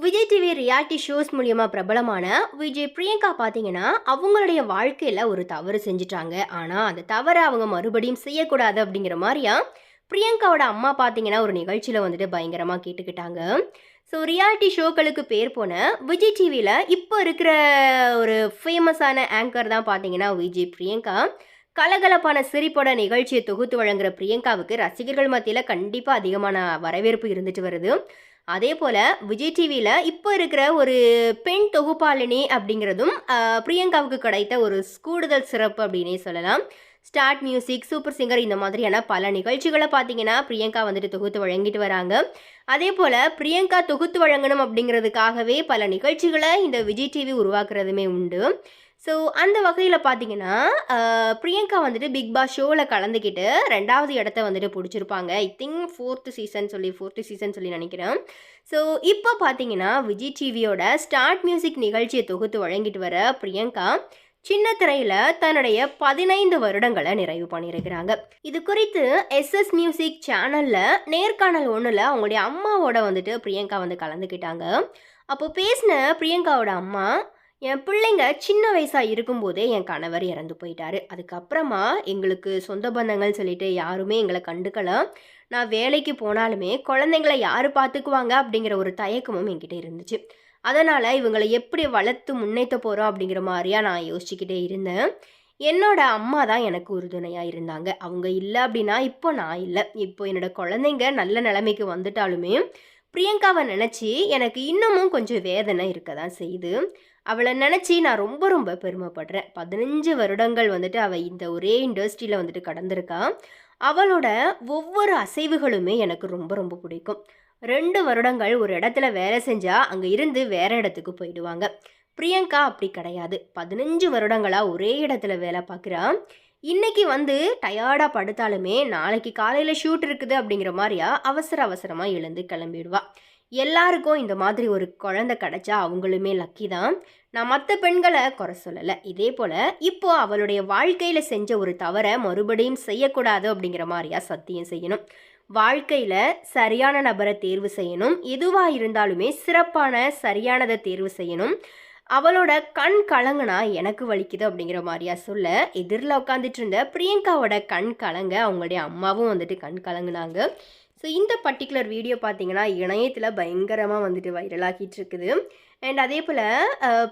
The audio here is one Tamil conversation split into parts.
விஜய் டிவி ரியாலிட்டி ஷோஸ் மூலியமா பிரபலமான விஜய் பிரியங்கா பார்த்தீங்கன்னா, அவங்களுடைய வாழ்க்கையில ஒரு தவறு செஞ்சுட்டாங்க. ஆனா, அந்த தவற அவங்க மறுபடியும் செய்யக்கூடாது அப்படிங்கிற மாரியா, பிரியங்காவோட அம்மா பார்த்தீங்கன்னா, ஒரு நிகழ்ச்சியில வந்துட்டு பயங்கரமா கேட்டுக்கிட்டாங்க. ரியாலிட்டி ஷோக்களுக்கு பேர் போன விஜய் டிவில இப்போ இருக்கிற ஒரு ஃபேமஸான ஆங்கர் தான் பார்த்தீங்கன்னா, விஜய் பிரியங்கா. கலகலப்பான சிரிப்போட நிகழ்ச்சியை தொகுத்து வழங்குற பிரியங்காவுக்கு ரசிகர்கள் மத்தியில கண்டிப்பா அதிகமான வரவேற்பு இருந்துட்டு வருது. அதே போல விஜய் டிவியில் இப்போ இருக்கிற ஒரு பெண் தொகுப்பாளினி அப்படிங்கிறதும் பிரியங்காவுக்கு கிடைத்த ஒரு கூடுதல் சிறப்பு அப்படின்னே சொல்லலாம். ஸ்டார்ட் மியூசிக், சூப்பர் சிங்கர் இந்த மாதிரியான பல நிகழ்ச்சிகளை பார்த்தீங்கன்னா பிரியங்கா வந்துட்டு தொகுத்து வழங்கிட்டு வராங்க. அதே போல் பிரியங்கா தொகுத்து வழங்கணும் அப்படிங்கிறதுக்காகவே பல நிகழ்ச்சிகளை இந்த விஜய் டிவி உருவாக்குறதுமே உண்டு. அந்த வகையில் பார்த்தீங்கன்னா பிரியங்கா வந்துட்டு பிக் பாஸ் ஷோவில் கலந்துக்கிட்டு 2வது இடத்த வந்துட்டு பிடிச்சிருப்பாங்க. ஐ திங்க் 4th சீசன் சொல்லி நினைக்கிறேன். இப்போ பார்த்தீங்கன்னா விஜய் டிவியோட ஸ்டார்ட் மியூசிக் நிகழ்ச்சியை தொகுத்து வழங்கிட்டு வர பிரியங்கா சின்ன திரையில் தன்னுடைய 15 வருடங்களை நிறைவு பண்ணியிருக்கிறாங்க. இது குறித்து எஸ்எஸ் மியூசிக் சேனலில் நேர்காணல் ஒன்றில் அவங்களுடைய அம்மாவோட வந்துட்டு பிரியங்கா வந்து கலந்துக்கிட்டாங்க. அப்போ பேசின பிரியங்காவோட அம்மா, என் பிள்ளைங்க சின்ன வயசாக இருக்கும்போதே என் கணவர் இறந்து போயிட்டாரு. அதுக்கப்புறமா எங்களுக்கு சொந்த பந்தங்கள் சொல்லிட்டு யாருமே எங்களை கண்டுக்கலாம். நான் வேலைக்கு போனாலுமே குழந்தைங்கள யார் பார்த்துக்குவாங்க அப்படிங்கிற ஒரு தயக்கமும் என்கிட்ட இருந்துச்சு. அதனால் இவங்களை எப்படி வளர்த்து முன்னேற்ற போகிறோம் அப்படிங்கிற மாதிரியா நான் யோசிச்சுக்கிட்டே இருந்தேன். என்னோட அம்மா தான் எனக்கு உறுதுணையாக இருந்தாங்க. அவங்க இல்லை அப்படின்னா இப்போ நான் இல்லை. இப்போ என்னோட குழந்தைங்க நல்ல நிலைமைக்கு வந்துட்டாலுமே பிரியங்காவை நினச்சி எனக்கு இன்னமும் கொஞ்சம் வேதனை இருக்க தான் செய்யுது. அவளை நினச்சி நான் ரொம்ப ரொம்ப பெருமைப்படுறேன். 15 வருடங்கள் வந்துட்டு அவள் இந்த ஒரே இண்டஸ்ட்ரியில் வந்துட்டு கடந்திருக்கா. அவளோட ஒவ்வொரு அசைவுகளுமே எனக்கு ரொம்ப ரொம்ப பிடிக்கும். 2 வருடங்கள் ஒரு இடத்துல வேலை செஞ்சால் அங்கே இருந்து வேற இடத்துக்கு போயிடுவாங்க. பிரியங்கா அப்படி கிடையாது. 15 வருடங்களாக ஒரே இடத்துல வேலை பார்க்குறா. இன்னைக்கு வந்து டயர்டாக படுத்தாலுமே நாளைக்கு காலையில் ஷூட் இருக்குது அப்படிங்கிற மாதிரியா அவசரமாக எழுந்து கிளம்பிடுவா. எல்லாருக்கும் இந்த மாதிரி ஒரு குழந்தை கிடைச்சா அவங்களுமே லக்கி தான். நான் மற்ற பெண்களை குறை சொல்லலை. இதே போல் இப்போ அவளுடைய வாழ்க்கையில் செஞ்ச ஒரு தவறை மறுபடியும் செய்யக்கூடாது அப்படிங்கிற மாதிரியா சத்தியம் செய்யணும். வாழ்க்கையில் சரியான நபரை தேர்வு செய்யணும். எதுவாக இருந்தாலுமே சிறப்பான சரியானதை தேர்வு செய்யணும். அவளோட கண் கலங்குனா எனக்கு வலிக்குது அப்படிங்கிற மாதிரியா சொல்ல, எதிரில் உட்காந்துட்டு இருந்த பிரியங்காவோட கண் கலங்க அவங்களுடைய அம்மாவும் வந்துட்டு கண் கலங்குனாங்க. இந்த பர்டிகுலர் வீடியோ பார்த்தீங்கன்னா இணையத்தில் பயங்கரமாக வந்துட்டு வைரலாகிட்டு இருக்குது. அண்ட் அதே போல்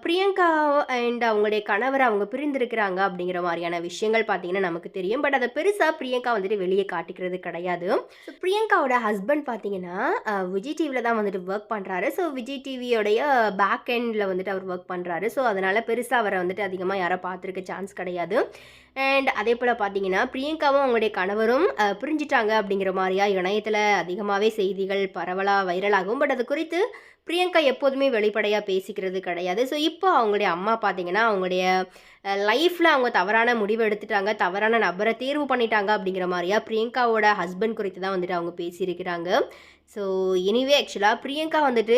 பிரியங்கா அண்ட் அவங்களுடைய கணவர் அவங்க பிரிந்திருக்கிறாங்க அப்படிங்கிற மாதிரியான விஷயங்கள் பார்த்தீங்கன்னா நமக்கு தெரியும். பட் அதை பெருசாக பிரியங்கா வந்துட்டு வெளியே காட்டிக்கிறது கிடையாது. பிரியங்காவோட ஹஸ்பண்ட் பார்த்தீங்கன்னா விஜய் டிவியில் தான் வந்துட்டு ஒர்க் பண்ணுறாரு. விஜய் டிவியோடைய பேக் எண்டில் வந்துட்டு அவர் ஒர்க் பண்ணுறாரு. அதனால் பெருசாக அவரை வந்துட்டு அதிகமாக யாரும் பார்த்துருக்க சான்ஸ் கிடையாது. அண்ட் அதே போல் பார்த்தீங்கன்னா பிரியங்காவும் அவங்களுடைய கணவரும் பிரிஞ்சிட்டாங்க அப்படிங்கிற மாதிரியா இணையத்தில் அதிகமாகவே செய்திகள் பரவலாக வைரலாகும். பட் அது குறித்து பிரியங்கா எப்போதுமே வெளிப்படையாக பேசிக்கிறது கிடையாது. இப்போ அவங்களுடைய அம்மா பார்த்தீங்கன்னா அவங்களுடைய லைஃப்பில் அவங்க தவறான முடிவு எடுத்துட்டாங்க, தவறான நபரை தேர்வு பண்ணிட்டாங்க அப்படிங்கிற மாதிரியா பிரியங்காவோட ஹஸ்பண்ட் குறித்து தான் வந்துட்டு அவங்க பேசியிருக்கிறாங்க. எனிவே ஆக்சுவலாக பிரியங்கா வந்துட்டு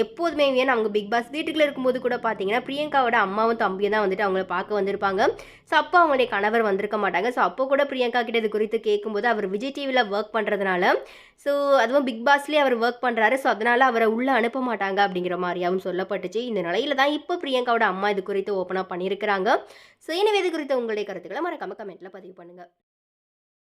எப்போதுமே அவங்க பிக் பாஸ் வீட்டுக்குள்ளே இருக்கும்போது கூட பார்த்தீங்கன்னா பிரியங்காவோட அம்மாவும் தம்பியும் தான் வந்துட்டு அவங்கள பார்க்க வந்திருப்பாங்க. அப்போ அவங்களுடைய கணவர் வந்திருக்க மாட்டாங்க. அப்போ கூட பிரியங்கா கிட்ட இது குறித்து கேட்கும்போது அவர் விஜய் டிவியில் ஒர்க் பண்ணுறதுனால அதுவும் பிக் பாஸ்லேயே அவர் ஒர்க் பண்ணுறாரு. அதனால் அவரை உள்ளே அனுப்ப மாட்டாங்க அப்படிங்கிற மாதிரியாகவும் சொல்லப்பட்டுச்சு. இந்த நிலையில தான் இப்போ பிரியங்காவோட அம்மா இது குறித்து ஓப்பனாக பண்ணியிருக்கிறாங்க. எனவே இது குறித்த உங்களுடைய கருத்துக்களை மறக்காம கமெண்ட்டில் பதிவு பண்ணுங்கள்.